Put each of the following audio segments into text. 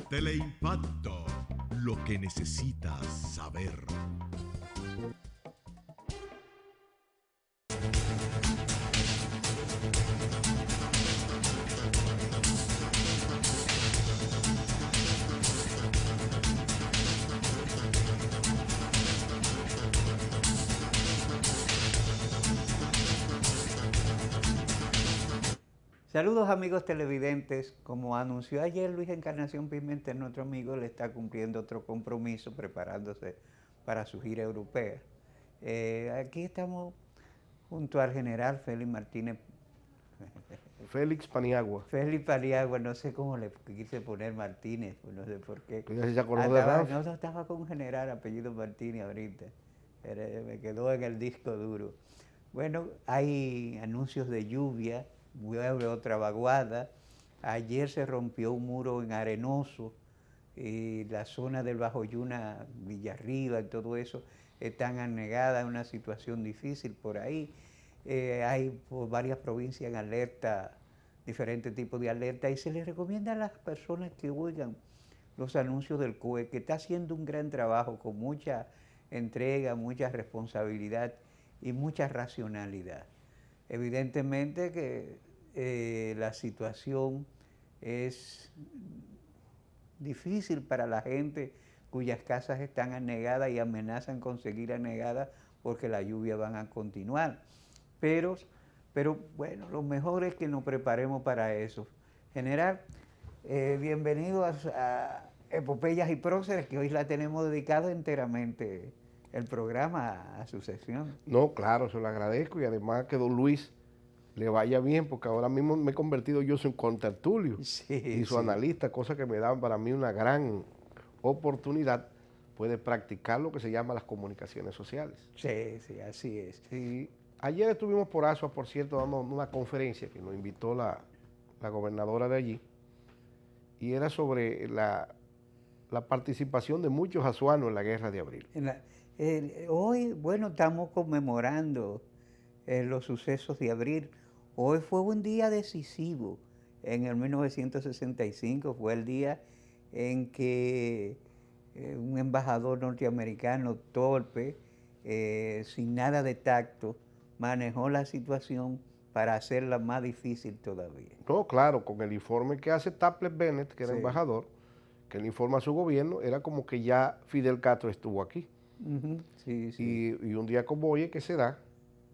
Teleimpacto, lo que necesitas saber. Saludos amigos televidentes, como anunció ayer Luis Encarnación Pimentel, nuestro amigo, le está cumpliendo otro compromiso preparándose para su gira europea. Aquí estamos junto al general Félix Martínez. Félix Paniagua. Félix Paniagua, no sé cómo le quise poner Martínez, pues no sé por qué. ¿Ya se acordó de Ralph? No, estaba con un general apellido Martínez ahorita, me quedó en el disco duro. Bueno, hay anuncios de lluvia, vuelve otra vaguada. Ayer se rompió un muro en Arenoso y la zona del Bajo Yuna, Villarriba y todo eso están anegadas, una situación difícil por ahí. Hay por varias provincias en alerta, diferentes tipos de alerta, y se les recomienda a las personas que oigan los anuncios del COE, que está haciendo un gran trabajo con mucha entrega, mucha responsabilidad y mucha racionalidad. Evidentemente que la situación es difícil para la gente cuyas casas están anegadas y amenazan con seguir anegadas porque las lluvias van a continuar. Pero bueno, lo mejor es que nos preparemos para eso. General, bienvenido a Epopeyas y Próceres, que hoy la tenemos dedicada enteramente el programa a su sección. No, claro, se lo agradezco y además que don Luis le vaya bien, porque ahora mismo me he convertido yo en contertulio y su analista, cosa que me da para mí una gran oportunidad, puede practicar lo que se llama las comunicaciones sociales. Sí, así es. Sí. Ayer estuvimos por Asua, por cierto, dando una conferencia que nos invitó la gobernadora de allí, y era sobre la participación de muchos asuanos en la Guerra de Abril. Hoy, bueno, estamos conmemorando los sucesos de abril. Hoy fue un día decisivo. En el 1965 fue el día en que un embajador norteamericano torpe, sin nada de tacto, manejó la situación para hacerla más difícil todavía. No, claro, con el informe que hace Tapley Bennett, que era embajador, que le informa a su gobierno, era como que ya Fidel Castro estuvo aquí. Y un día como hoy es que se da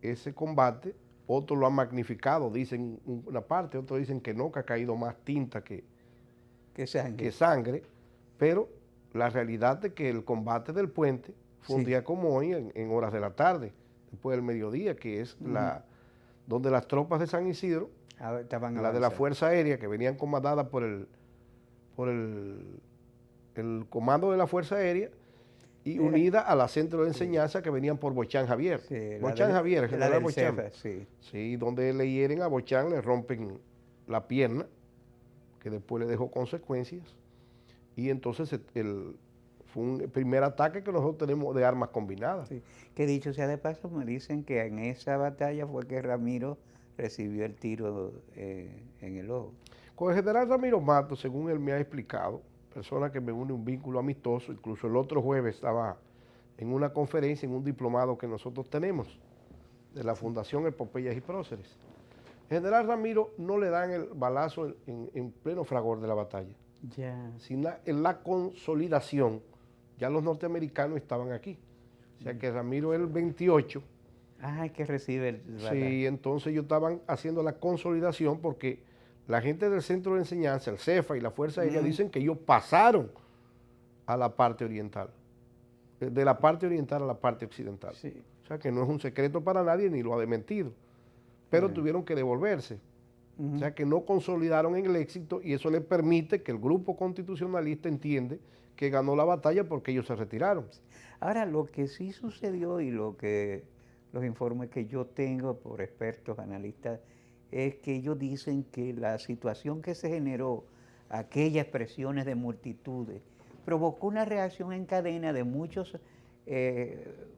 ese combate. Otros lo han magnificado, dicen una parte, otros dicen que no, que ha caído más tinta que sangre, pero la realidad es que el combate del puente fue un día como hoy, en horas de la tarde, después del mediodía, que es donde las tropas de San Isidro, la de la Fuerza Aérea, que venían comandadas por el comando de la Fuerza Aérea, y unida a la centro de enseñanza que venían por Bochán Javier. Bochán Javier, el general Bochán. Sí, donde le hieren a Bochán, le rompen la pierna, que después le dejó consecuencias. Y entonces fue un primer ataque que nosotros tenemos de armas combinadas. Sí. Que dicho sea de paso, me dicen que en esa batalla fue que Ramiro recibió el tiro en el ojo. Con el general Ramiro Matos, según él me ha explicado, persona que me une un vínculo amistoso, incluso el otro jueves estaba en una conferencia, en un diplomado que nosotros tenemos, de la Fundación Epopeyas y Próceres. El general Ramiro no le dan el balazo en pleno fragor de la batalla, sino en la consolidación. Ya los norteamericanos estaban aquí. O sea que Ramiro el 28. Que recibe el balazo. Sí, entonces ellos estaban haciendo la consolidación porque la gente del centro de enseñanza, el CEFA y la Fuerza Aérea dicen que ellos pasaron a la parte oriental, de la parte oriental a la parte occidental. Sí. O sea que no es un secreto para nadie ni lo ha desmentido, pero tuvieron que devolverse. O sea que no consolidaron en el éxito y eso le permite que el grupo constitucionalista entiende que ganó la batalla porque ellos se retiraron. Ahora, lo que sí sucedió y los informes que yo tengo por expertos, analistas, es que ellos dicen que la situación que se generó, aquellas presiones de multitudes, provocó una reacción en cadena de muchos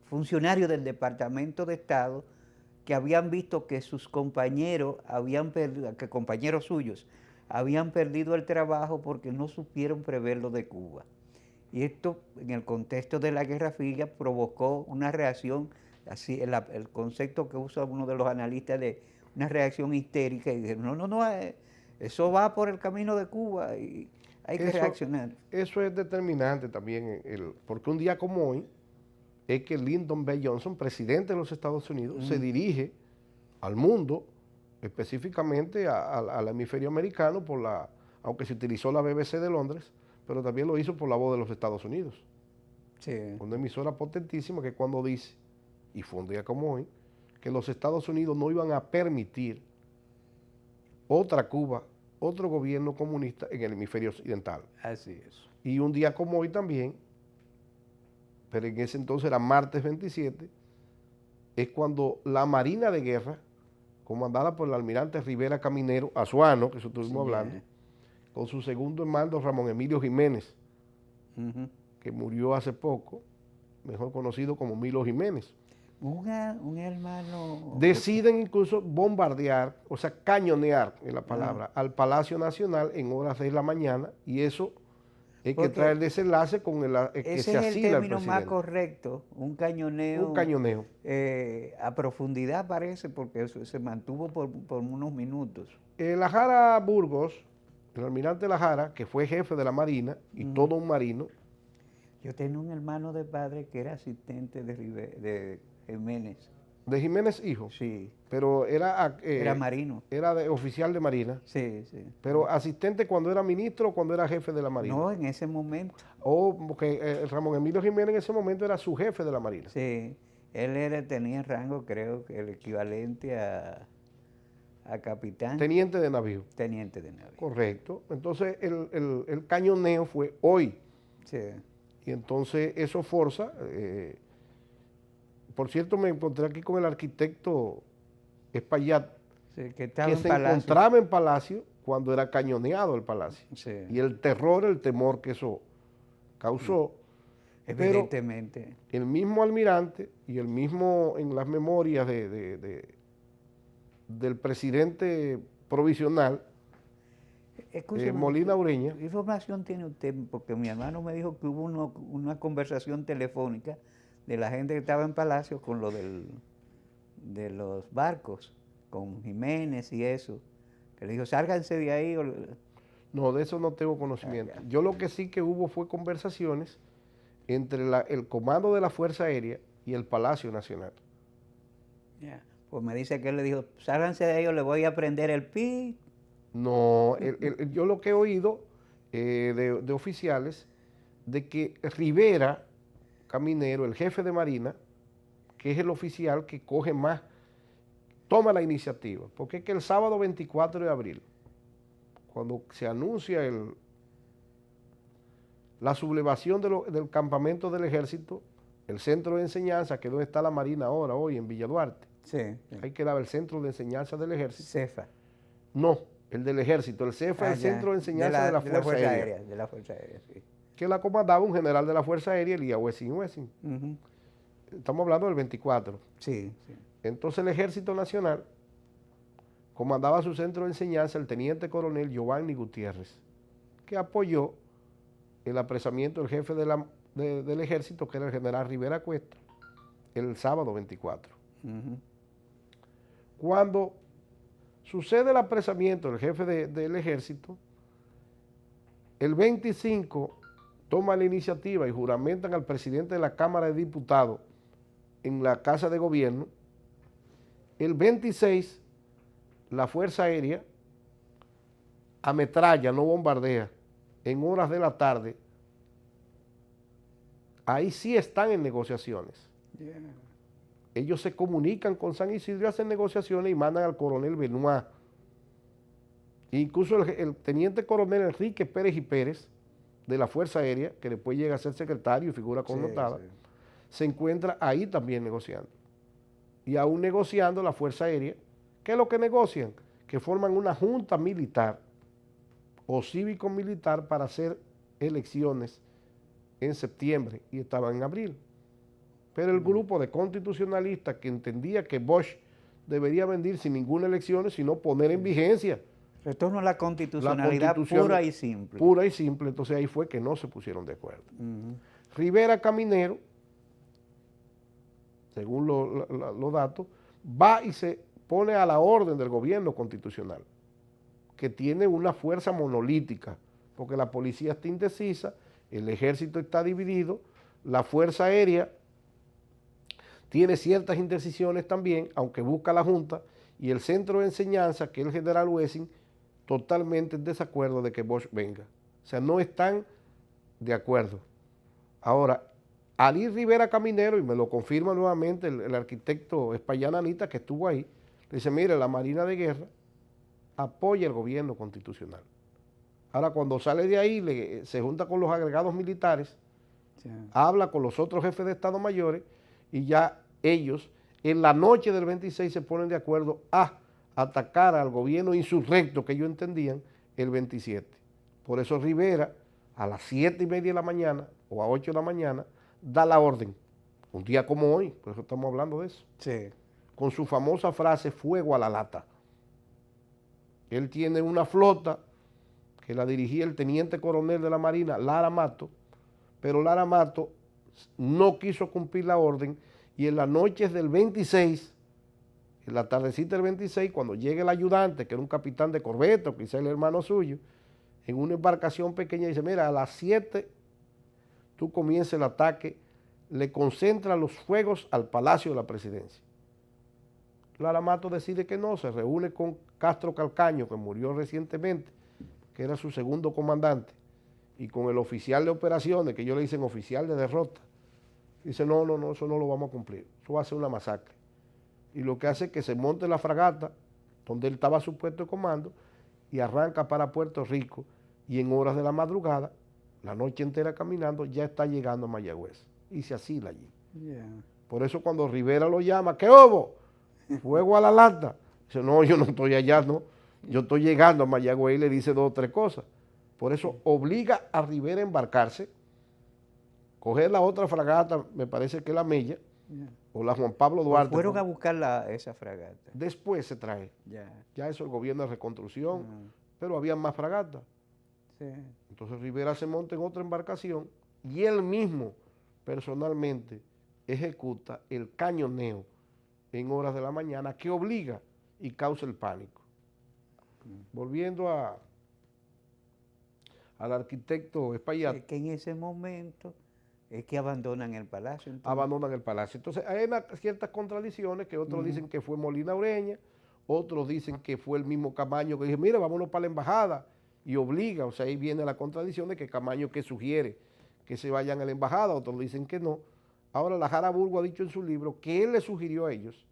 funcionarios del Departamento de Estado que habían visto que sus compañeros, que compañeros suyos, habían perdido el trabajo porque no supieron prever lo de Cuba. Y esto, en el contexto de la Guerra Fría, provocó una reacción, así el concepto que usa uno de los analistas de una reacción histérica, y dijeron, no, eso va por el camino de Cuba y hay que reaccionar. Eso es determinante también, porque un día como hoy es que Lyndon B. Johnson, presidente de los Estados Unidos, se dirige al mundo, específicamente al hemisferio americano, aunque se utilizó la BBC de Londres, pero también lo hizo por la voz de los Estados Unidos. Sí. Una emisora potentísima que cuando dice, y fue un día como hoy, que los Estados Unidos no iban a permitir otra Cuba, otro gobierno comunista en el hemisferio occidental. Así es. Y un día como hoy también, pero en ese entonces era martes 27, es cuando la Marina de Guerra, comandada por el almirante Rivera Caminero, Azuano, que eso estuvimos hablando, con su segundo en mando, Ramón Emilio Jiménez, que murió hace poco, mejor conocido como Milo Jiménez. Un hermano... Deciden incluso bombardear, o sea, cañonear, es la palabra, al Palacio Nacional en horas de la mañana, y eso es que trae el desenlace con que se asila el presidente. Ese es el término más correcto, un cañoneo. Un cañoneo. A profundidad parece, porque eso se mantuvo por unos minutos. La Jara Burgos, el almirante La Jara, que fue jefe de la Marina y todo un marino. Yo tenía un hermano de padre que era asistente de Jiménez. De Jiménez hijo. Sí. Pero era marino. Era oficial de Marina. Sí, sí. Pero asistente cuando era ministro o cuando era jefe de la Marina. No, en ese momento. Porque Ramón Emilio Jiménez en ese momento era su jefe de la Marina. Sí. Él tenía rango, creo que el equivalente a capitán. Teniente de navío. Teniente de navío. Correcto. Entonces el cañoneo fue hoy. Sí. Y entonces eso forza. Por cierto, me encontré aquí con el arquitecto Espaillat, sí, que se encontraba en Palacio cuando era cañoneado el Palacio. Sí. Y el temor que eso causó. Evidentemente. Pero el mismo almirante y el mismo en las memorias del presidente provisional, Molina Ureña. ¿Qué información tiene usted? Porque mi hermano me dijo que hubo una conversación telefónica de la gente que estaba en Palacio con lo de los barcos, con Jiménez y eso, que le dijo, sálganse de ahí. No, de eso no tengo conocimiento. Yo lo que sí que hubo fue conversaciones entre el comando de la Fuerza Aérea y el Palacio Nacional. Pues me dice que él le dijo, sálganse de ahí o le voy a prender el pi. No, yo lo que he oído de oficiales, de que Rivera Caminero, el jefe de Marina, que es el oficial que coge más, toma la iniciativa, porque es que el sábado 24 de abril, cuando se anuncia la sublevación del campamento del ejército, el centro de enseñanza, que es donde está la Marina ahora, hoy en Villa Duarte, ahí quedaba el centro de enseñanza del ejército. CEFA. No, el del ejército, el CEFA es el centro de enseñanza de la Fuerza Aérea. De la Fuerza Aérea, sí. Que la comandaba un general de la Fuerza Aérea, Elías Wessing. Estamos hablando del 24. Sí, sí. Entonces el Ejército Nacional comandaba su centro de enseñanza el teniente coronel Giovanni Gutiérrez, que apoyó el apresamiento del jefe del ejército, que era el general Rivera Cuesta, el sábado 24. Cuando sucede el apresamiento del jefe del ejército, el 25 toma la iniciativa y juramentan al presidente de la Cámara de Diputados en la Casa de Gobierno. El 26, la Fuerza Aérea ametralla, no bombardea, en horas de la tarde. Ahí sí están en negociaciones. Ellos se comunican con San Isidro, hacen negociaciones y mandan al coronel Benoit. Incluso el teniente coronel Enrique Pérez y Pérez, de la Fuerza Aérea, que después llega a ser secretario y figura connotada, se encuentra ahí también negociando. Y aún negociando la Fuerza Aérea, ¿qué es lo que negocian? Que forman una junta militar o cívico-militar para hacer elecciones en septiembre y estaban en abril. Pero el grupo de constitucionalistas que entendía que Bosch debería venir sin ninguna elección, sino poner en vigencia Retorno a la constitucionalidad pura y simple. Pura y simple, entonces ahí fue que no se pusieron de acuerdo. Rivera Caminero, según los datos, va y se pone a la orden del gobierno constitucional, que tiene una fuerza monolítica, porque la policía está indecisa, el ejército está dividido, la fuerza aérea tiene ciertas indecisiones también, aunque busca la Junta, y el centro de enseñanza, que es el general Wessing, totalmente en desacuerdo de que Bosch venga. O sea, no están de acuerdo. Ahora, Ali Rivera Caminero, y me lo confirma nuevamente el arquitecto Espaillana Anita, que estuvo ahí, dice, mire, la Marina de Guerra apoya el gobierno constitucional. Ahora, cuando sale de ahí, se junta con los agregados militares, sí, habla con los otros jefes de Estado mayores, y ya ellos, en la noche del 26, se ponen de acuerdo a atacar al gobierno insurrecto que ellos entendían el 27. Por eso Rivera, a las 7:30 de la mañana o a 8 de la mañana, da la orden, un día como hoy, por eso estamos hablando de eso, sí, con su famosa frase, fuego a la lata. Él tiene una flota que la dirigía el teniente coronel de la Marina, Lara Mato, pero Lara Mato no quiso cumplir la orden y en las noches del 26, en la tardecita del 26, cuando llega el ayudante, que era un capitán de corbeta, o quizá el hermano suyo, en una embarcación pequeña, dice, mira, a las 7 tú comienzas el ataque, le concentra los fuegos al Palacio de la Presidencia. Lara Mato decide que no, se reúne con Castro Calcaño, que murió recientemente, que era su segundo comandante, y con el oficial de operaciones, que ellos le dicen oficial de derrota. Dice, no, eso no lo vamos a cumplir, eso va a ser una masacre. Y lo que hace es que se monte la fragata, donde él estaba su puesto de comando, y arranca para Puerto Rico, y en horas de la madrugada, la noche entera caminando, ya está llegando a Mayagüez, y se asila allí. Yeah. Por eso cuando Rivera lo llama, ¿qué hubo? Fuego a la lata. Dice, no, yo no estoy allá, no, yo estoy llegando a Mayagüez, y le dice 2 o 3 cosas. Por eso obliga a Rivera a embarcarse, coger la otra fragata, me parece que es la Mella, yeah, o la Juan Pablo Duarte. Pues fueron a buscar esa fragata. Después se trae. Yeah. Ya eso el gobierno de reconstrucción, pero había más fragatas. Sí. Entonces Rivera se monta en otra embarcación y él mismo personalmente ejecuta el cañoneo en horas de la mañana que obliga y causa el pánico. Volviendo al arquitecto Espaillat. Que en ese momento es que abandonan el palacio. Entonces. Abandonan el palacio. Entonces hay ciertas contradicciones que otros dicen que fue Molina Ureña, otros dicen que fue el mismo Camaño que dice, mira, vámonos para la embajada, y obliga, o sea, ahí viene la contradicción de que Camaño que sugiere que se vayan a la embajada, otros dicen que no. Ahora la Jara Burgo ha dicho en su libro que él le sugirió a ellos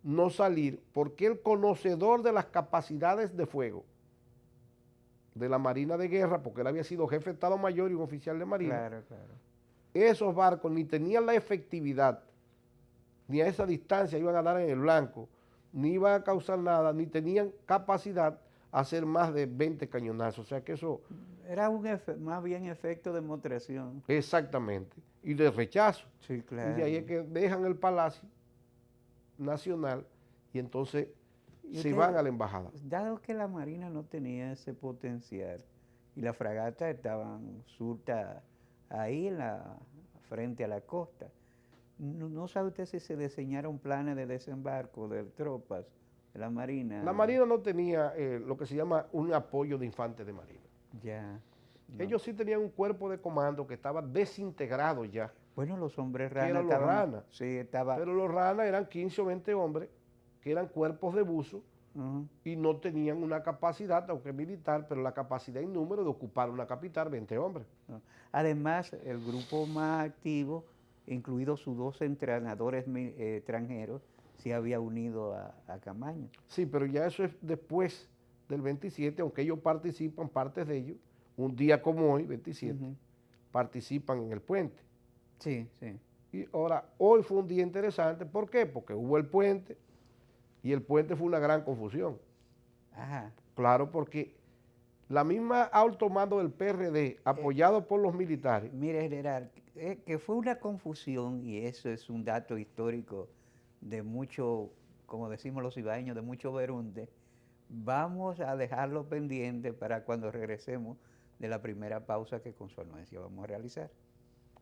no salir porque el conocedor de las capacidades de fuego de la Marina de Guerra, porque él había sido jefe de Estado Mayor y un oficial de Marina, claro. Esos barcos ni tenían la efectividad, ni a esa distancia iban a dar en el blanco, ni iban a causar nada, ni tenían capacidad a hacer más de 20 cañonazos. O sea que eso... Era más bien efecto de demostración. Exactamente. Y de rechazo. Sí, claro. Y de ahí es que dejan el Palacio Nacional y entonces se van a la embajada. Dado que la Marina no tenía ese potencial y las fragatas estaban surtas ahí frente a la costa, ¿no sabe usted si se diseñaron planes de desembarco de tropas de la Marina? La Marina no tenía lo que se llama un apoyo de infantes de Marina. Ya. No. Ellos sí tenían un cuerpo de comando que estaba desintegrado ya. Bueno, los hombres ranas eran los ranas. Sí, estaba. Pero los ranas eran 15 o 20 hombres que eran cuerpos de buzo y no tenían una capacidad, aunque militar, pero la capacidad en número de ocupar una capital, 20 hombres. No. Además, el grupo más activo, incluidos sus 2 entrenadores extranjeros, se había unido a Camaño. Sí, pero ya eso es después del 27, aunque ellos participan, partes de ellos, un día como hoy, 27, participan en el puente. Sí, sí. Y ahora, hoy fue un día interesante, ¿por qué? Porque hubo el puente y el puente fue una gran confusión. Ajá. Claro, porque la misma alto mando del PRD, apoyado por los militares. Mire, general, que fue una confusión, y eso es un dato histórico de mucho, como decimos los ibaeños, de mucho berunde, vamos a dejarlo pendiente para cuando regresemos de la primera pausa que con su anuencia vamos a realizar.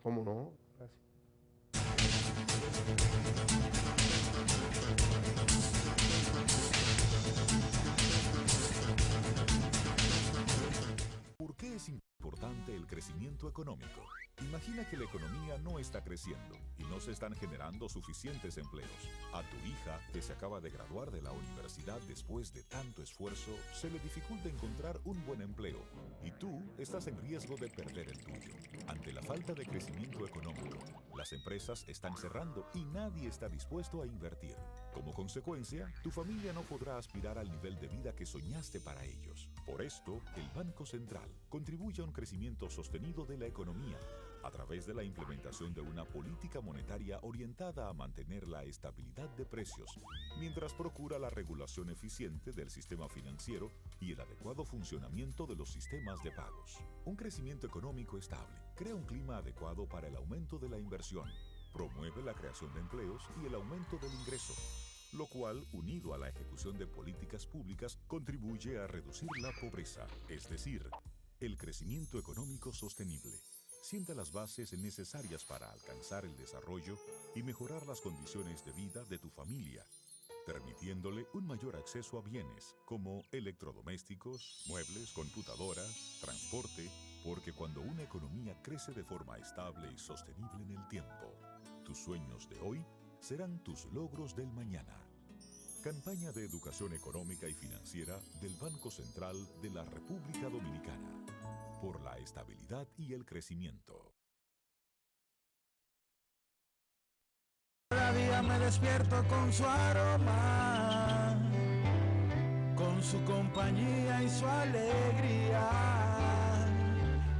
¿Cómo no? Gracias. ¿Por qué es importante el crecimiento económico? Imagina que la economía no está creciendo y no se están generando suficientes empleos. A tu hija, que se acaba de graduar de la universidad después de tanto esfuerzo, se le dificulta encontrar un buen empleo y tú estás en riesgo de perder el tuyo. Ante la falta de crecimiento económico, las empresas están cerrando y nadie está dispuesto a invertir. Como consecuencia, tu familia no podrá aspirar al nivel de vida que soñaste para ellos. Por esto, el Banco Central contribuye a un crecimiento sostenido de la economía a través de la implementación de una política monetaria orientada a mantener la estabilidad de precios, mientras procura la regulación eficiente del sistema financiero y el adecuado funcionamiento de los sistemas de pagos. Un crecimiento económico estable crea un clima adecuado para el aumento de la inversión, promueve la creación de empleos y el aumento del ingreso, lo cual, unido a la ejecución de políticas públicas, contribuye a reducir la pobreza, es decir, el crecimiento económico sostenible. Sienta las bases necesarias para alcanzar el desarrollo y mejorar las condiciones de vida de tu familia, permitiéndole un mayor acceso a bienes como electrodomésticos, muebles, computadoras, transporte, porque cuando una economía crece de forma estable y sostenible en el tiempo, tus sueños de hoy serán tus logros del mañana. Campaña de Educación Económica y Financiera del Banco Central de la República Dominicana. Por la estabilidad y el crecimiento. Cada día me despierto con su aroma, con su compañía y su alegría.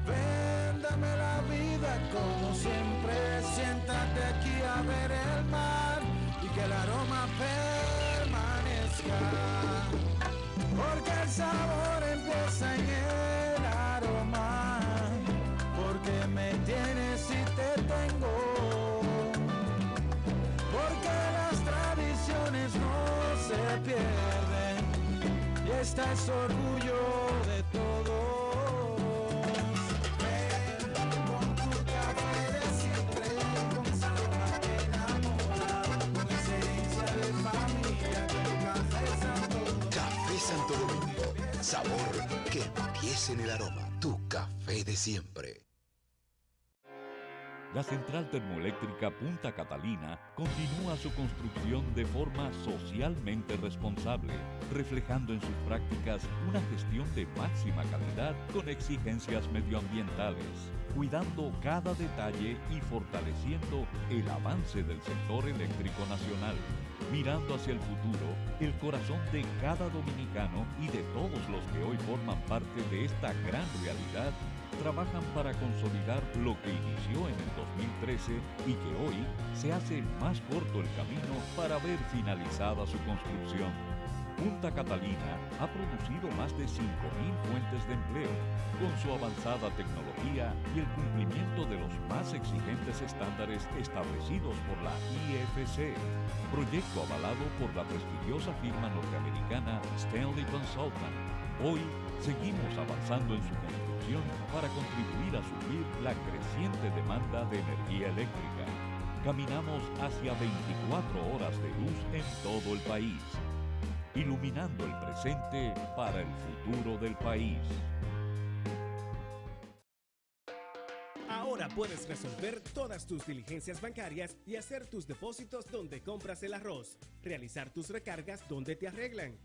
Véndame la vida como siempre, siéntate aquí a ver el mar y que el aroma permanezca, porque el sabor empieza en el aroma, porque me tienes y te tengo, porque las tradiciones no se pierden y esta es orgullo de todos. Ven con tu café de siempre, con sabor que enamora, con esencia de familia, con Café Santo Domingo. Café Santo Domingo, sabor que empieza en el aroma. Tu café de siempre. La central termoeléctrica Punta Catalina continúa su construcción de forma socialmente responsable, reflejando en sus prácticas una gestión de máxima calidad con exigencias medioambientales, cuidando cada detalle y fortaleciendo el avance del sector eléctrico nacional. Mirando hacia el futuro, el corazón de cada dominicano y de todos los que hoy forman parte de esta gran realidad trabajan para consolidar lo que inició en el 2013 y que hoy se hace más corto el camino para ver finalizada su construcción. Punta Catalina ha producido más de 5.000 fuentes de empleo, con su avanzada tecnología y el cumplimiento de los más exigentes estándares establecidos por la IFC, proyecto avalado por la prestigiosa firma norteamericana Stanley Consultant. Hoy seguimos avanzando en su construcción para contribuir a suplir la creciente demanda de energía eléctrica. Caminamos hacia 24 horas de luz en todo el país, iluminando el presente para el futuro del país. Ahora puedes resolver todas tus diligencias bancarias y hacer tus depósitos donde compras el arroz, realizar tus recargas donde te arreglan,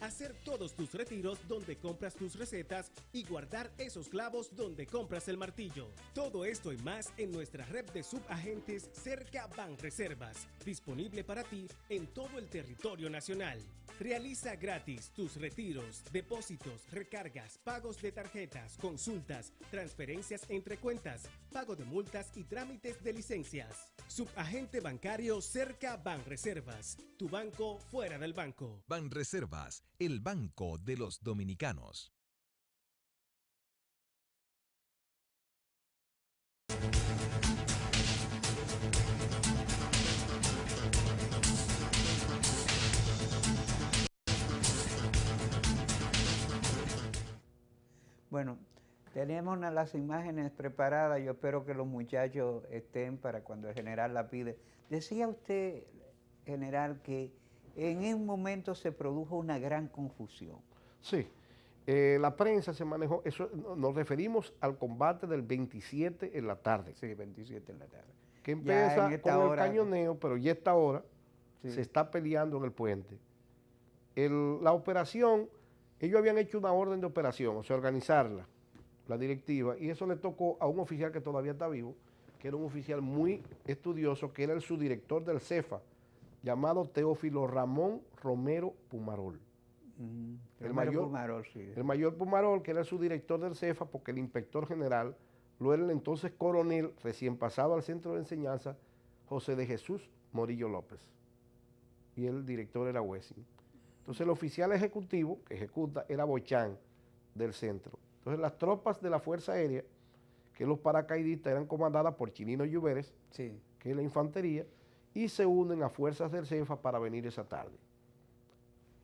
hacer todos tus retiros donde compras tus recetas y guardar esos clavos donde compras el martillo. Todo esto y más en nuestra red de subagentes Cerca Banreservas, disponible para ti en todo el territorio nacional. Realiza gratis tus retiros, depósitos, recargas, pagos de tarjetas, consultas, transferencias entre cuentas, pago de multas y trámites de licencias. Subagente bancario Cerca Banreservas, tu banco fuera del banco. Banreservas, el banco de los dominicanos. Bueno, tenemos las imágenes preparadas. Yo espero que los muchachos estén para cuando el general la pide. Decía usted, general, que en un momento se produjo una gran confusión. Sí, la prensa se manejó, nos referimos al combate del 27 en la tarde. Sí, 27 en la tarde. Que empieza con el cañoneo, pero ya esta hora se está peleando en el puente. La operación, ellos habían hecho una orden de operación, o sea, organizarla, la directiva, y eso le tocó a un oficial que todavía está vivo, que era un oficial muy estudioso, que era el subdirector del CEFA, llamado Teófilo Ramón Romero Pumarol. El mayor Pumarol, que era el subdirector del CEFA, porque el inspector general lo era el entonces coronel, recién pasado al centro de enseñanza, José de Jesús Morillo López. Y el director era Wessing. Entonces el oficial ejecutivo que ejecuta era Bochán del centro. Entonces las tropas de la Fuerza Aérea, que los paracaidistas eran comandadas por Chinino Lluveres, que es la infantería, y se unen a fuerzas del CEFA para venir esa tarde.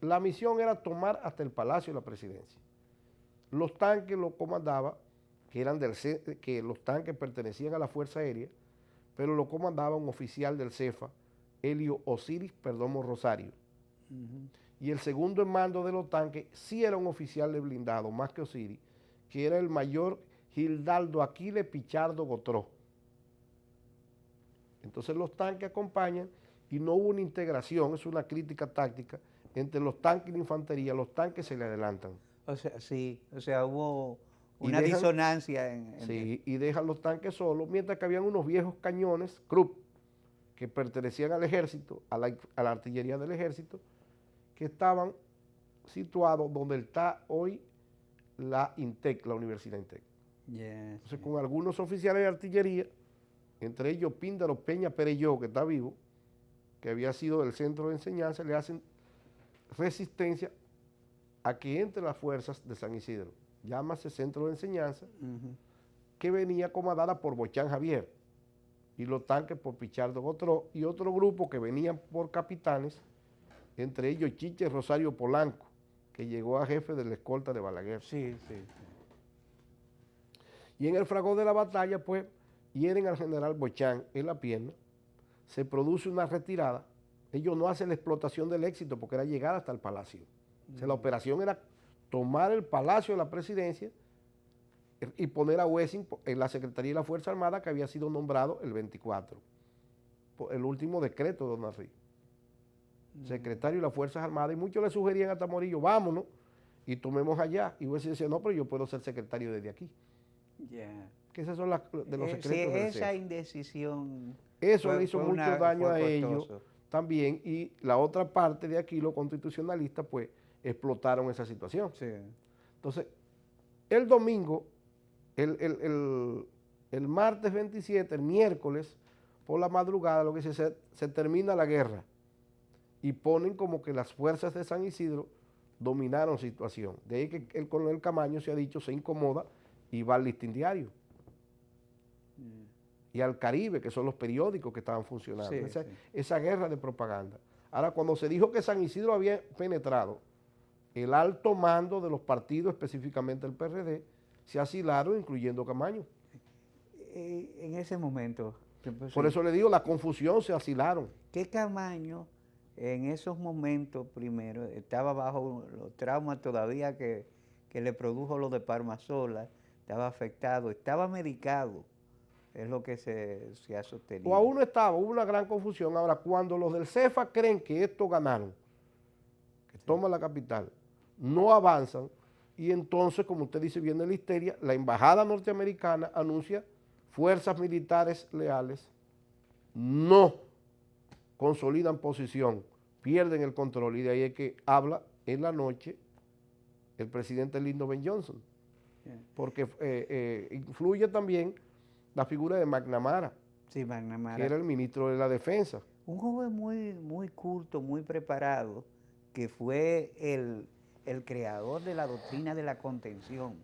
La misión era tomar hasta el Palacio de la Presidencia. Los tanques los comandaba, que los tanques pertenecían a la Fuerza Aérea, pero lo comandaba un oficial del CEFA, Helio Osiris Perdomo Rosario. Y el segundo en mando de los tanques sí era un oficial de blindado, más que Osiris, que era el mayor Gildardo Aquiles Pichardo Gotró. Entonces los tanques acompañan y no hubo una integración, es una crítica táctica, entre los tanques y la infantería. Los tanques se le adelantan. O sea, hubo una disonancia y dejan los tanques solos, mientras que habían unos viejos cañones, Krupp, que pertenecían al ejército, a la artillería del ejército, que estaban situados donde está hoy la INTEC, la Universidad INTEC. Entonces, con algunos oficiales de artillería, entre ellos Píndaro Peña Perelló, que está vivo, que había sido del centro de enseñanza, le hacen resistencia a que entre las fuerzas de San Isidro, llámase centro de enseñanza, que venía comandada por Bochán Javier, y los tanques por Pichardo Gotró, y otro grupo que venían por capitanes, entre ellos Chiche Rosario Polanco, que llegó a jefe de la escolta de Balaguer. Y en el fragor de la batalla, pues, hieren al general Bochán en la pierna, se produce una retirada. Ellos no hacen la explotación del éxito porque era llegar hasta el palacio. O sea, la operación era tomar el Palacio de la Presidencia y poner a Wessing en la Secretaría de la Fuerza Armada, que había sido nombrado el 24, por el último decreto de Don Henry, secretario de las Fuerzas Armadas, y muchos le sugerían a Morillo, vámonos y tomemos allá. Y Wessing decía, no, pero yo puedo ser secretario desde aquí. Que esas son de los secretos del esa CEFA. Indecisión. Eso le hizo mucho daño a ellos también, y la otra parte de aquí, los constitucionalistas, pues, explotaron esa situación. Entonces, el domingo, el martes 27, el miércoles, por la madrugada, lo que se termina la guerra, y ponen como que las fuerzas de San Isidro dominaron situación. De ahí que el coronel Camaño, se ha dicho, se incomoda y va al Listín Diario. Y al Caribe, que son los periódicos que estaban funcionando. Esa guerra de propaganda. Ahora, cuando se dijo que San Isidro había penetrado, el alto mando de los partidos, específicamente el PRD, se asilaron, incluyendo Camaño. En ese momento. Por eso le digo, la confusión, se asilaron. ¿Qué Camaño en esos momentos primero estaba bajo los traumas todavía que le produjo lo de Palmasola? Estaba afectado, estaba medicado, es lo que se ha sostenido. O aún no estaba, hubo una gran confusión. Ahora, cuando los del CEFA creen que esto ganaron, que toman la capital, no avanzan, y entonces, como usted dice, viene la histeria, la embajada norteamericana anuncia fuerzas militares leales, no consolidan posición, pierden el control, y de ahí es que habla en la noche el presidente Lyndon B. Johnson, porque influye también la figura de McNamara, que era el ministro de la Defensa. Un joven muy culto, muy preparado, que fue el creador de la doctrina de la contención,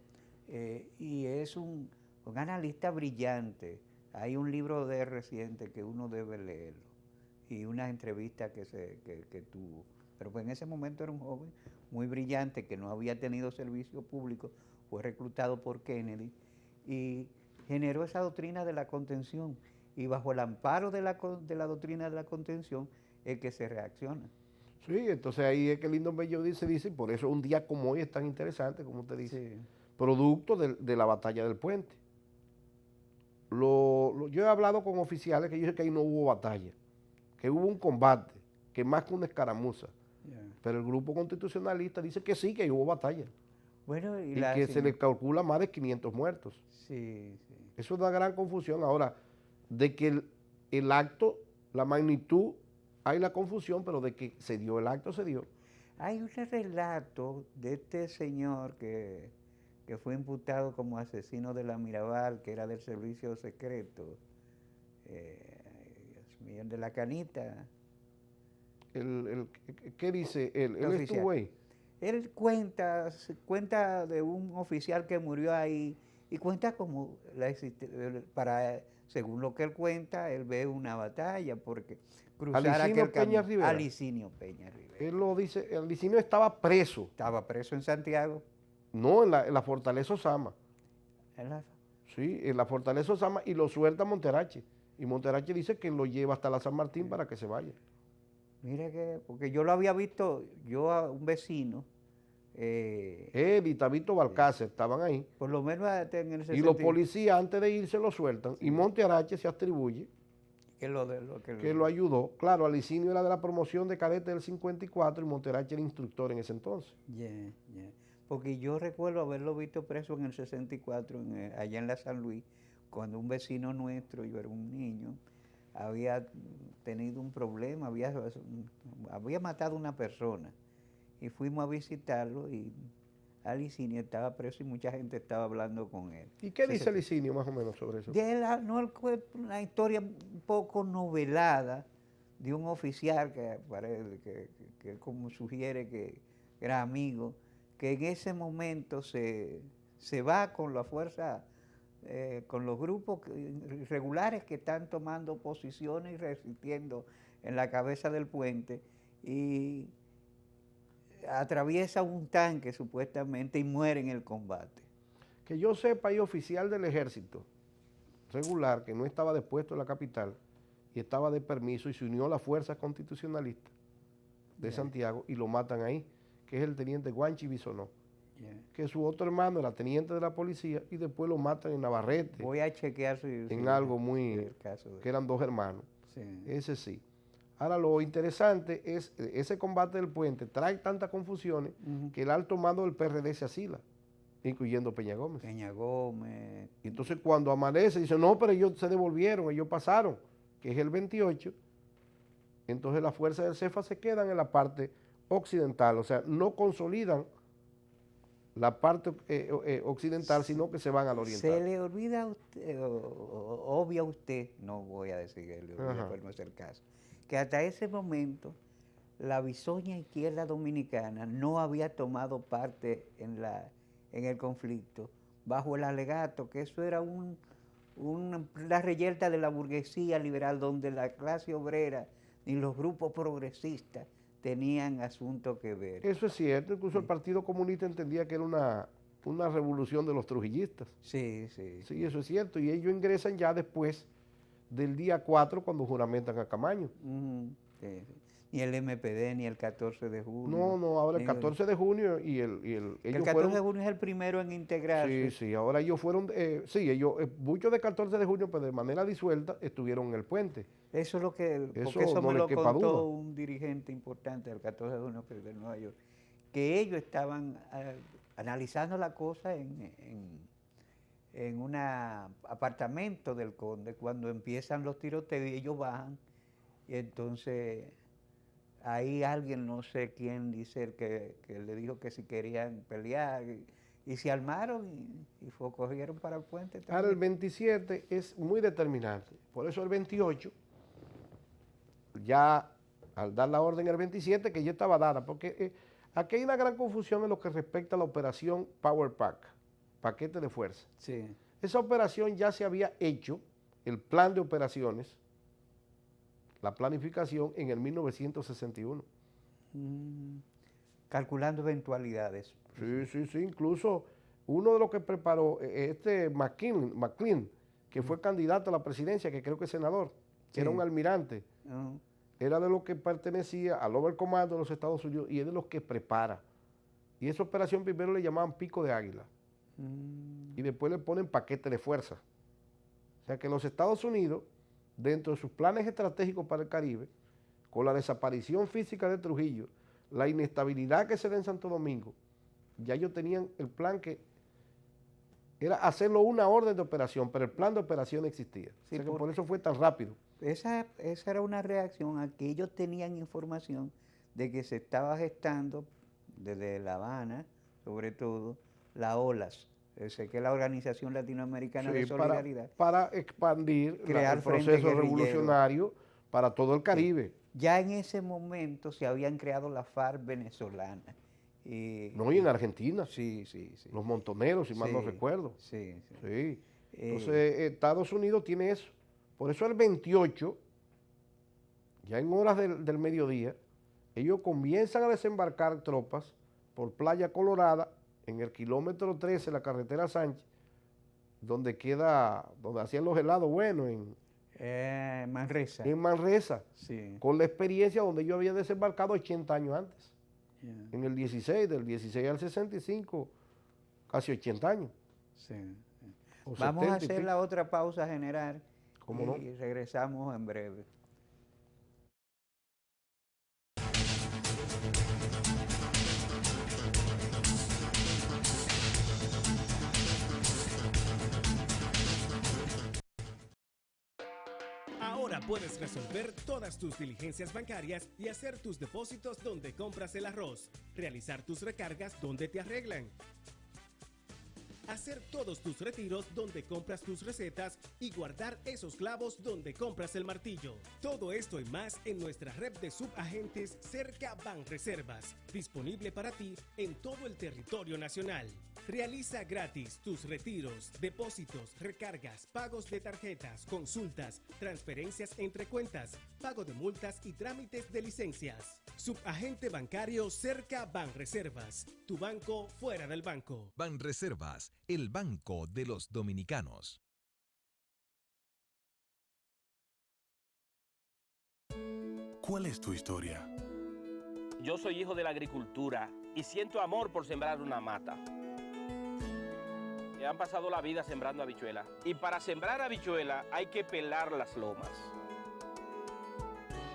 y es un analista brillante. Hay un libro de él reciente que uno debe leerlo, y una entrevista que tuvo. Pero pues en ese momento era un joven muy brillante que no había tenido servicio público, fue reclutado por Kennedy y generó esa doctrina de la contención. Y bajo el amparo de la doctrina de la contención es que se reacciona. Sí, entonces ahí es que Lyndon B. Johnson dice, por eso un día como hoy es tan interesante, como usted dice, sí, producto de la batalla del puente. Yo he hablado con oficiales que dicen que ahí no hubo batalla, que hubo un combate, que más que una escaramuza. Pero el grupo constitucionalista dice que sí, que hubo batalla. Bueno, y que se le calcula más de 500 muertos. Sí, sí. Eso es una gran confusión. Ahora, de que el acto, la magnitud, hay la confusión, pero de que se dio el acto, se dio. Hay un relato de este señor que fue imputado como asesino de la Mirabal, que era del servicio secreto, Dios mío, el de la canita. ¿Qué dice él? ¿Él estuvo ahí? Él cuenta de un oficial que murió ahí y cuenta como según lo que él cuenta, él ve una batalla porque cruzar aquel camino. Alicinio Peña Rivera. Él lo dice, Alicinio estaba preso. Estaba preso en Santiago. No, en la Fortaleza Osama. Sí, en la Fortaleza Osama, y lo suelta Monterache. Y Monterache dice que lo lleva hasta la San Martín para que se vaya. Mire que, porque yo lo había visto, yo a un vecino. Y Tabito Balcácer estaban ahí. Por lo menos en el 60. Y los policías antes de irse lo sueltan. Sí. Y Monterache se atribuye que lo ayudó. Claro, Alicinio era de la promoción de cadete del 54 y Monterache era instructor en ese entonces. Porque yo recuerdo haberlo visto preso en el 64, allá en la San Luis, cuando un vecino nuestro, yo era un niño, había tenido un problema, había matado a una persona. Y fuimos a visitarlo y Alicinio estaba preso y mucha gente estaba hablando con él. ¿Y qué dice Alicinio más o menos sobre eso? Una historia un poco novelada de un oficial que como sugiere que era amigo, que en ese momento se va con la fuerza, con los grupos regulares que están tomando posiciones y resistiendo en la cabeza del puente, y atraviesa un tanque supuestamente y muere en el combate. Que yo sepa, hay oficial del ejército regular que no estaba depuesto en la capital y estaba de permiso y se unió a las fuerzas constitucionalistas de Santiago y lo matan ahí, que es el teniente Guanchi Bisonó, que su otro hermano era teniente de la policía y después lo matan en Navarrete. Voy a chequear en algo muy, que eran dos hermanos. Ese sí. Ahora, lo interesante es ese combate del puente trae tantas confusiones que el alto mando del PRD se asila, incluyendo Peña Gómez. Y entonces cuando amanece, dice, no, pero ellos se devolvieron, ellos pasaron, que es el 28, entonces las fuerzas del CEFA se quedan en la parte occidental, o sea, no consolidan la parte occidental, sino que se van al oriental. Se le olvida a usted, obvia a usted, no voy a decir que le olvida, pero no es el caso, que hasta ese momento la bisoña izquierda dominicana no había tomado parte en el conflicto, bajo el alegato que eso era la reyerta de la burguesía liberal, donde la clase obrera y los grupos progresistas tenían asunto que ver. Eso es cierto, incluso el Partido Comunista entendía que era una revolución de los trujillistas. Sí, eso es cierto, y ellos ingresan ya después del día 4 cuando juramentan a Camaño. Ni el MPD, ni el 14 de junio. No, ahora el 14 de junio y el 14 de junio es el primero en integrarse. Sí, ahora ellos fueron, muchos de 14 de junio, pues de manera disuelta, estuvieron en el puente. Eso es lo que, porque eso me lo contó un dirigente importante del 14 de junio de Nueva York, que ellos estaban analizando la cosa en un apartamento del Conde, cuando empiezan los tiroteos y ellos bajan, y entonces ahí alguien, no sé quién, dice que le dijo que si querían pelear, y se armaron y cogieron para el puente también. Ahora el 27 es muy determinante, por eso el 28, ya al dar la orden el 27, que ya estaba dada, porque aquí hay una gran confusión en lo que respecta a la operación Power Pack, paquete de fuerza. Sí. Esa operación ya se había hecho, el plan de operaciones, la planificación en el 1961. Calculando eventualidades. Sí, incluso uno de los que preparó, McLean, que fue candidato a la presidencia, que creo que es senador, que era un almirante, era de los que pertenecía al Overcommand de los Estados Unidos y es de los que prepara. Y esa operación primero le llamaban pico de águila y después le ponen paquete de fuerza. O sea que los Estados Unidos, dentro de sus planes estratégicos para el Caribe, con la desaparición física de Trujillo, la inestabilidad que se da en Santo Domingo, ya ellos tenían el plan que era hacerlo una orden de operación, pero el plan de operación existía. Sí, o sea que por eso fue tan rápido. Esa era una reacción a que ellos tenían información de que se estaba gestando desde La Habana, sobre todo, la OLAS, que es la Organización Latinoamericana de Solidaridad. Para expandir el proceso revolucionario para todo el Caribe. Sí. Ya en ese momento se habían creado las FARC venezolanas. No, y en Argentina. Sí. Los montoneros, si mal no recuerdo. Sí. Entonces, Estados Unidos tiene eso. Por eso el 28, ya en horas del mediodía, ellos comienzan a desembarcar tropas por Playa Colorada, en el kilómetro 13, la carretera Sánchez, donde hacían los helados buenos, en Manresa. En Manresa, sí. Con la experiencia donde yo había desembarcado 80 años antes. En el 16, del 16 al 65, casi 80 años. Sí. Vamos a hacer la otra pausa general. ¿Cómo no? Y regresamos en breve. Ahora puedes resolver todas tus diligencias bancarias y hacer tus depósitos donde compras el arroz, realizar tus recargas donde te arreglan, hacer todos tus retiros donde compras tus recetas y guardar esos clavos donde compras el martillo. Todo esto y más en nuestra red de subagentes Cerca Banreservas, disponible para ti en todo el territorio nacional. Realiza gratis tus retiros, depósitos, recargas, pagos de tarjetas, consultas, transferencias entre cuentas, pago de multas y trámites de licencias. Subagente bancario Cerca Banreservas, tu banco fuera del banco. Banreservas, el banco de los dominicanos. ¿Cuál es tu historia? Yo soy hijo de la agricultura y siento amor por sembrar una mata. Han pasado la vida sembrando habichuelas. Y para sembrar habichuelas hay que pelar las lomas.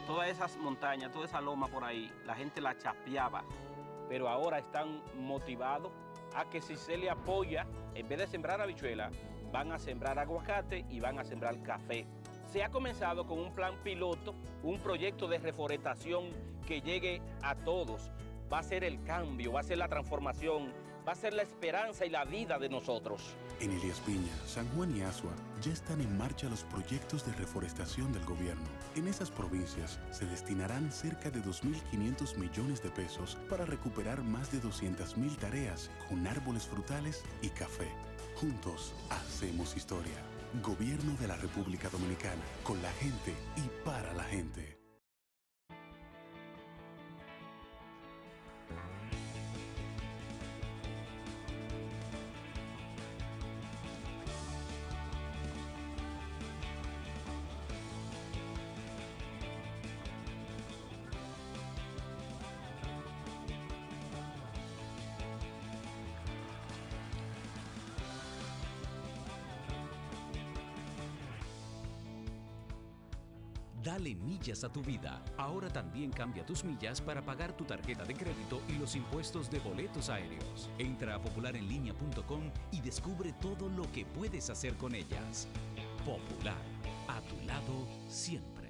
Todas esas montañas, toda esa loma por ahí, la gente la chapeaba. Pero ahora están motivados a que si se le apoya, en vez de sembrar habichuelas, van a sembrar aguacate y van a sembrar café. Se ha comenzado con un plan piloto, un proyecto de reforestación que llegue a todos. Va a ser el cambio, va a ser la transformación, va a ser la esperanza y la vida de nosotros. En Elías Piña, San Juan y Asua ya están en marcha los proyectos de reforestación del gobierno. En esas provincias se destinarán cerca de 2.500 millones de pesos para recuperar más de 200.000 tareas con árboles frutales y café. Juntos hacemos historia. Gobierno de la República Dominicana, con la gente y para la gente. Dale millas a tu vida. Ahora también cambia tus millas para pagar tu tarjeta de crédito y los impuestos de boletos aéreos. Entra a popularenlinea.com y descubre todo lo que puedes hacer con ellas. Popular, a tu lado siempre.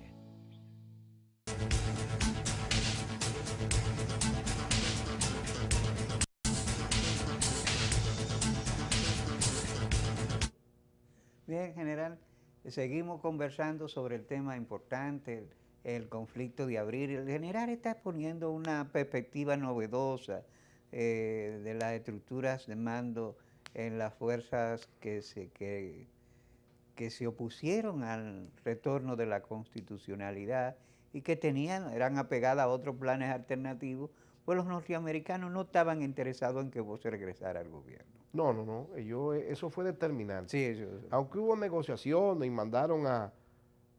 Bien, general. Seguimos conversando sobre el tema importante, el conflicto de abril. El general está exponiendo una perspectiva novedosa de las estructuras de mando en las fuerzas que se opusieron al retorno de la constitucionalidad y que eran apegadas a otros planes alternativos Pues los norteamericanos no estaban interesados en que Bosch regresara al gobierno. No. Eso fue determinante. Sí, eso. Aunque hubo negociaciones y mandaron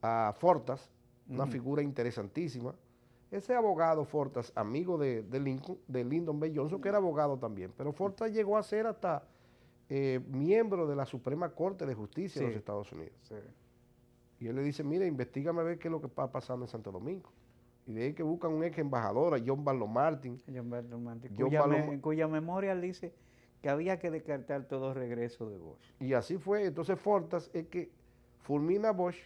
a Fortas, una figura interesantísima. Ese abogado Fortas, amigo de Lyndon B. Johnson, que era abogado también, pero Fortas llegó a ser hasta miembro de la Suprema Corte de Justicia de los Estados Unidos. Sí. Y él le dice, mire, investígame a ver qué es lo que está pasando en Santo Domingo. Y de ahí que buscan un ex embajador, a John Barlow Martin. Cuya memoria dice que había que descartar todo regreso de Bosch. Y así fue. Entonces Fortas es que fulmina a Bosch,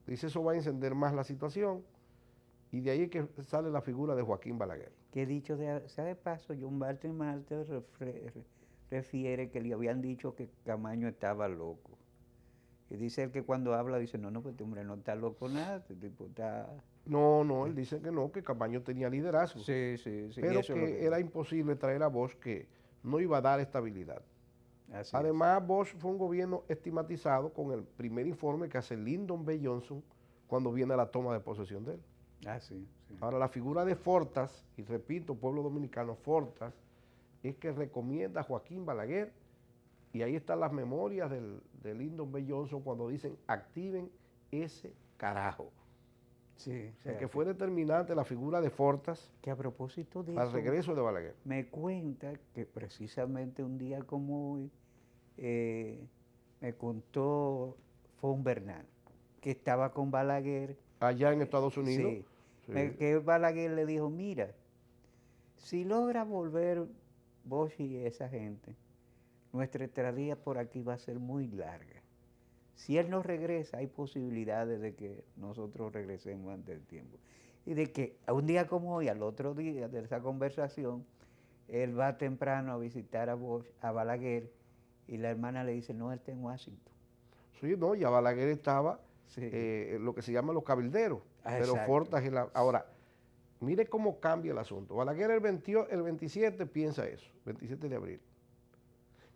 dice eso va a encender más la situación, y de ahí es que sale la figura de Joaquín Balaguer. Que dicho sea de paso, John Barton Marte refiere que le habían dicho que Camaño estaba loco. Y dice él que cuando habla, dice, no, pues este hombre no está loco nada, este tipo está... No, él dice que no, que Camaño tenía liderazgo. Sí. Pero que era imposible traer a Bosch, que no iba a dar estabilidad. Además, Bosch fue un gobierno estigmatizado con el primer informe que hace Lyndon B. Johnson cuando viene a la toma de posesión de él. Sí. Ahora, la figura de Fortas, y repito, pueblo dominicano, Fortas, es que recomienda a Joaquín Balaguer, y ahí están las memorias de Lyndon B. Johnson cuando dicen, activen ese carajo. Sí, o sea, que fue determinante la figura de Fortas. Que a propósito de al regreso de Balaguer. Me cuenta que precisamente un día como hoy me contó Fon Bernal, que estaba con Balaguer. Allá en Estados Unidos. Sí. Que Balaguer le dijo, mira, si logra volver Bosch y esa gente, nuestra estadía por aquí va a ser muy larga. Si él no regresa, hay posibilidades de que nosotros regresemos antes del tiempo. Y de que a un día como hoy, al otro día de esa conversación, él va temprano a visitar a Balaguer, y la hermana le dice, no, él está en Washington. Sí, no, ya Balaguer estaba lo que se llama los cabilderos, pero Fortas es Ahora, mire cómo cambia el asunto. Balaguer el 27 piensa eso, 27 de abril.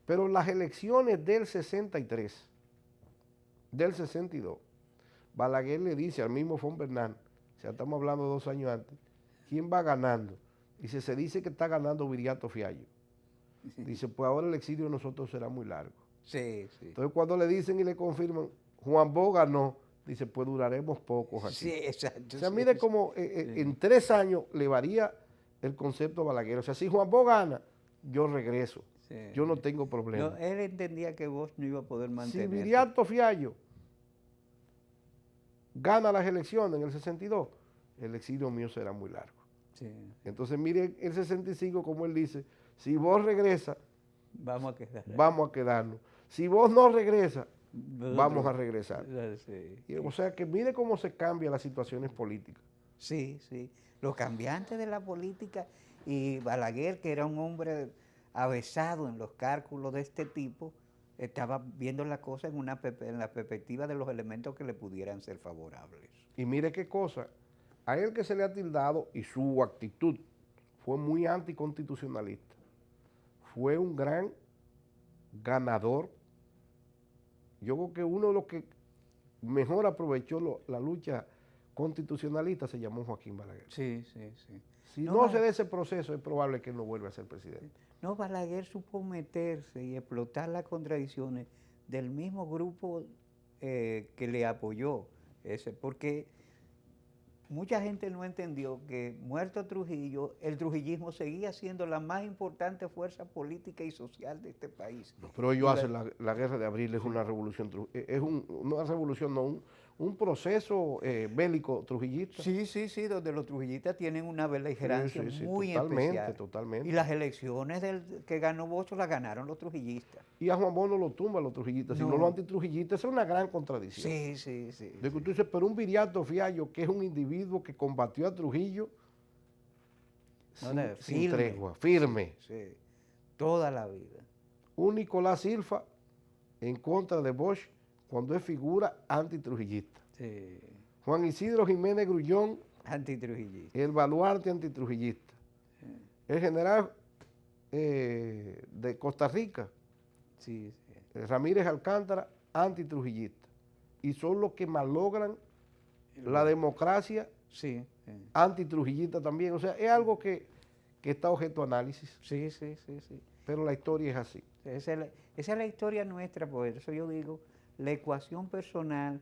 Pero las elecciones del 63, del 62, Balaguer le dice al mismo Fon Bernal, o sea, estamos hablando de 2 años antes, ¿quién va ganando? Dice, se dice que está ganando Viriato Fiallo. Dice, pues ahora el exilio de nosotros será muy largo. Sí. Entonces cuando le dicen y le confirman, Juan Bo ganó, dice, pues duraremos pocos aquí. Sí, exacto. O sea, mire cómo en 3 años le varía el concepto a Balaguer. O sea, si Juan Bo gana, yo regreso. Yo no tengo problema. No, él entendía que Bosch no iba a poder mantener. Si Viriato Fiallo gana las elecciones en el 62, el exilio mío será muy largo. Sí. Entonces, mire el 65, como él dice, si vos regresa, vamos a quedarnos. Si vos no regresa, vamos a regresar. Sí. O sea, que mire cómo se cambian las situaciones políticas. Sí. Los cambiantes de la política, y Balaguer, que era un hombre avesado en los cálculos de este tipo, estaba viendo la cosa en la perspectiva de los elementos que le pudieran ser favorables. Y mire qué cosa, a él que se le ha tildado, y su actitud fue muy anticonstitucionalista, fue un gran ganador. Yo creo que uno de los que mejor aprovechó la lucha constitucionalista se llamó Joaquín Balaguer. Sí. Si no se da ese proceso, es probable que él no vuelva a ser presidente. No, Balaguer supo meterse y explotar las contradicciones del mismo grupo que le apoyó, porque mucha gente no entendió que muerto Trujillo, el trujillismo seguía siendo la más importante fuerza política y social de este país. No, pero ellos hacen la guerra de abril, es una revolución, una revolución, no, un proceso bélico trujillista. Sí, donde los trujillistas tienen una beligerancia muy especial. Totalmente. Y las elecciones que ganó Bosch las ganaron los trujillistas. Y a Juan Bosch no lo tumban los trujillistas, sino los antitrujillistas. Esa es una gran contradicción. Sí. De que tú dices, pero un Viriato Fiallo, que es un individuo que combatió a Trujillo sin tregua, firme. Sí, toda la vida. Un Nicolás Silva en contra de Bosch, cuando es figura antitrujillista. Sí. Juan Isidro Jiménez Grullón, antitrujillista. El baluarte antitrujillista. Sí. El general de Costa Rica, Ramírez Alcántara, antitrujillista. Y son los que malogran la democracia Sí. Antitrujillista también. O sea, es algo que está objeto de análisis. Sí. Pero la historia es así. Esa es la historia nuestra, por eso yo digo, la ecuación personal,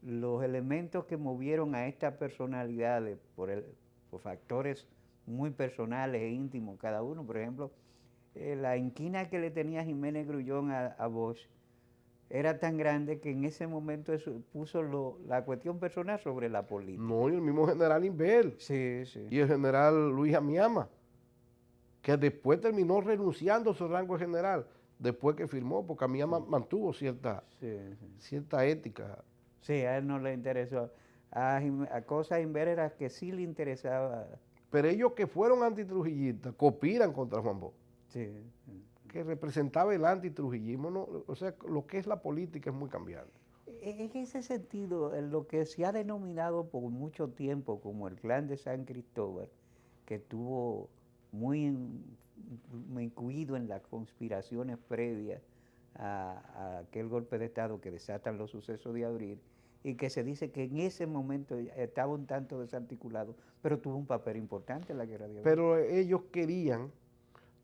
los elementos que movieron a estas personalidades por factores muy personales e íntimos cada uno. Por ejemplo, la inquina que le tenía Jiménez Grullón a Bosch era tan grande que en ese momento eso puso la cuestión personal sobre la política. No, y el mismo general Inbel. Sí. Y el general Luis Amiama, que después terminó renunciando a su rango de general, después que firmó, porque Amiama mantuvo cierta ética. Sí, a él no le interesó. A Cosa Inbel era que sí le interesaba. Pero ellos que fueron antitrujillistas conspiran contra Juan Bosch. Sí. Que representaba el antitrujillismo, ¿no? O sea, lo que es la política es muy cambiante. En ese sentido, en lo que se ha denominado por mucho tiempo como el Clan de San Cristóbal, que estuvo muy incluido en las conspiraciones previas a aquel golpe de Estado que desatan los sucesos de abril, y que se dice que en ese momento estaba un tanto desarticulado, pero tuvo un papel importante en la guerra de abril. Pero ellos querían,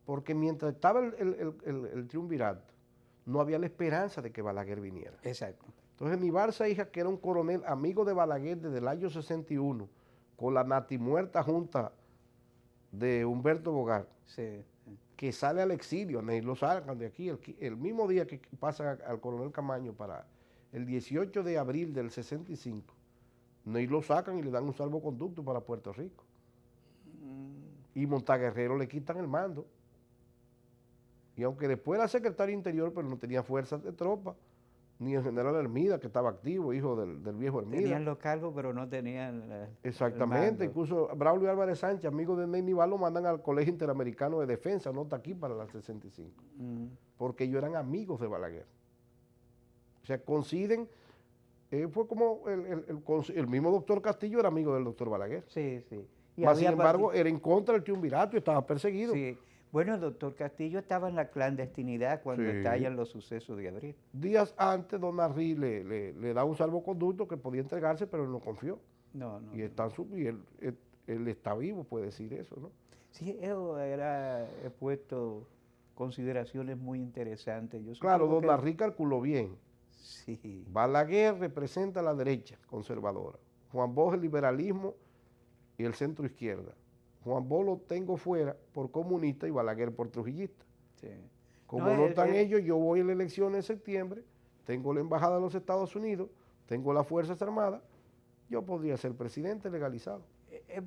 porque mientras estaba el triunvirato, no había la esperanza de que Balaguer viniera. Exacto. Entonces Nibar Seijas, que era un coronel amigo de Balaguer desde el año 61, con la natimuerta junta de Humberto Bogart, que sale al exilio, y lo sacan de aquí, el mismo día que pasa al coronel Camaño para el 18 de abril del 65, y lo sacan y le dan un salvoconducto para Puerto Rico. Y Montaguerrero le quitan el mando. Y aunque después era secretario interior, pero no tenía fuerzas de tropa, ni el general Hermida, que estaba activo, hijo del viejo Hermida. Tenían los cargos, pero no tenían Exactamente, incluso Braulio Álvarez Sánchez, amigo de Ney Nival, lo mandan al Colegio Interamericano de Defensa, no está aquí para la 65, porque ellos eran amigos de Balaguer. O sea, coinciden, fue como el mismo doctor Castillo era amigo del doctor Balaguer. Sí. Mas, sin embargo, era en contra del triunvirato y estaba perseguido. Sí. Bueno, el doctor Castillo estaba en la clandestinidad cuando estallan los sucesos de abril. Días antes, don Arrí le da un salvoconducto que podía entregarse, pero él no confió. No. Y él está vivo, puede decir eso, ¿no? Sí, he puesto consideraciones muy interesantes. Claro, don Arrí calculó bien. Sí. Balaguer representa a la derecha conservadora, Juan Bosch el liberalismo y el centro izquierda. Juan Bosch lo tengo fuera por comunista y Balaguer por trujillista. Sí. Como no están ellos, yo voy a la elección en septiembre, tengo la embajada de los Estados Unidos, tengo las Fuerzas Armadas, yo podría ser presidente legalizado.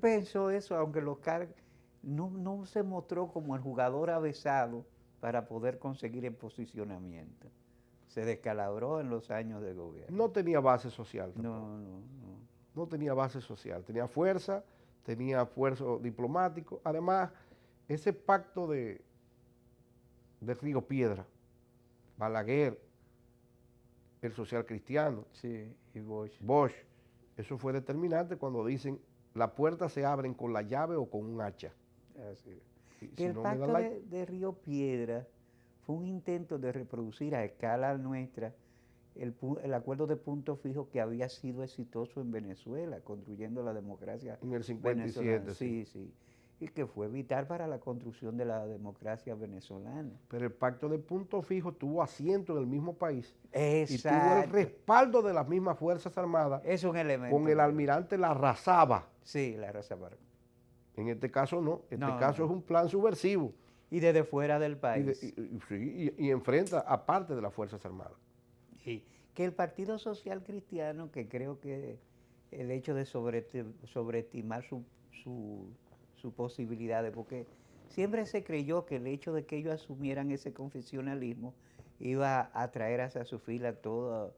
Pensó eso, aunque los cargos no se mostró como el jugador avesado para poder conseguir el posicionamiento. Se descalabró en los años de gobierno. No tenía base social. No tenía base social, tenía fuerza diplomático. Además, ese pacto de Río Piedra, Balaguer, el social cristiano, y Bosch, eso fue determinante cuando dicen las puertas se abren con la llave o con un hacha. Así. El pacto de Río Piedra fue un intento de reproducir a escala nuestra el acuerdo de punto fijo que había sido exitoso en Venezuela, construyendo la democracia en el 57, venezolana. Sí. Y que fue vital para la construcción de la democracia venezolana. Pero el pacto de punto fijo tuvo asiento en el mismo país. Exacto. Y tuvo el respaldo de las mismas Fuerzas Armadas. Es un elemento. Con el almirante Larrazaba. Sí, Larrazaba. En este caso no, es un plan subversivo. Y desde fuera del país. Y enfrenta a parte de las Fuerzas Armadas. Sí, que el Partido Social Cristiano, que creo que el hecho de sobreestimar sus posibilidades, porque siempre se creyó que el hecho de que ellos asumieran ese confesionalismo iba a atraer hacia su fila toda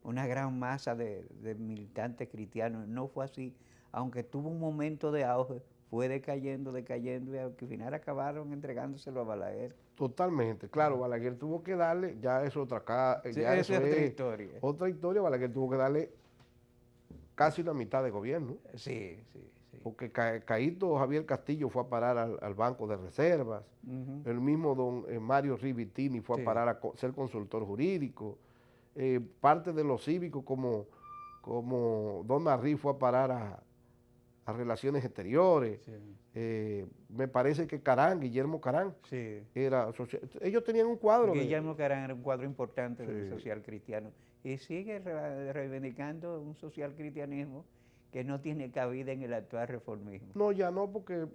una gran masa de militantes cristianos. No fue así, aunque tuvo un momento de auge, fue decayendo y al final acabaron entregándoselo a Balaguer. Totalmente, claro, Balaguer tuvo que darle, ya es otra historia. Otra historia, Balaguer tuvo que darle casi la mitad de gobierno. Sí. Porque Caíto Javier Castillo fue a parar al Banco de Reservas, el mismo don Mario Rivitini fue a parar a ser consultor jurídico, parte de los cívicos como don Arrí fue a parar a Relaciones Exteriores. Me parece que Guillermo Carán, era ellos tenían un cuadro. Guillermo Carán era un cuadro importante del social cristiano y sigue reivindicando un social cristianismo que no tiene cabida en el actual reformismo. No, ya no, porque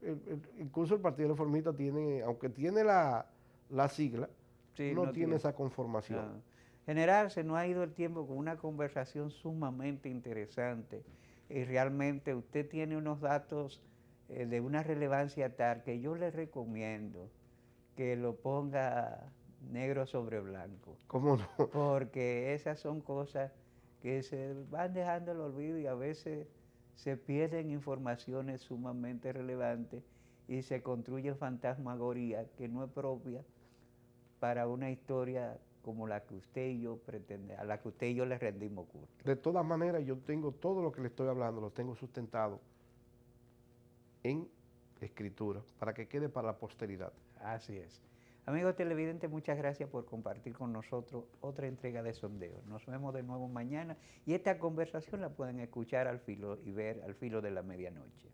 incluso el Partido Reformista tiene, aunque tiene la sigla, no tiene esa conformación. No. General, se nos ha ido el tiempo con una conversación sumamente interesante y realmente usted tiene unos datos de una relevancia tal que yo le recomiendo que lo ponga negro sobre blanco. ¿Cómo no? Porque esas son cosas que se van dejando el olvido y a veces se pierden informaciones sumamente relevantes y se construye fantasmagoría que no es propia para una historia como la que usted y yo pretende, a la que usted y yo le rendimos culto. De todas maneras, yo tengo todo lo que le estoy hablando, lo tengo sustentado en escritura, para que quede para la posteridad. Así es. Amigos televidentes, muchas gracias por compartir con nosotros otra entrega de Sondeo. Nos vemos de nuevo mañana y esta conversación la pueden escuchar al filo y ver al filo de la medianoche.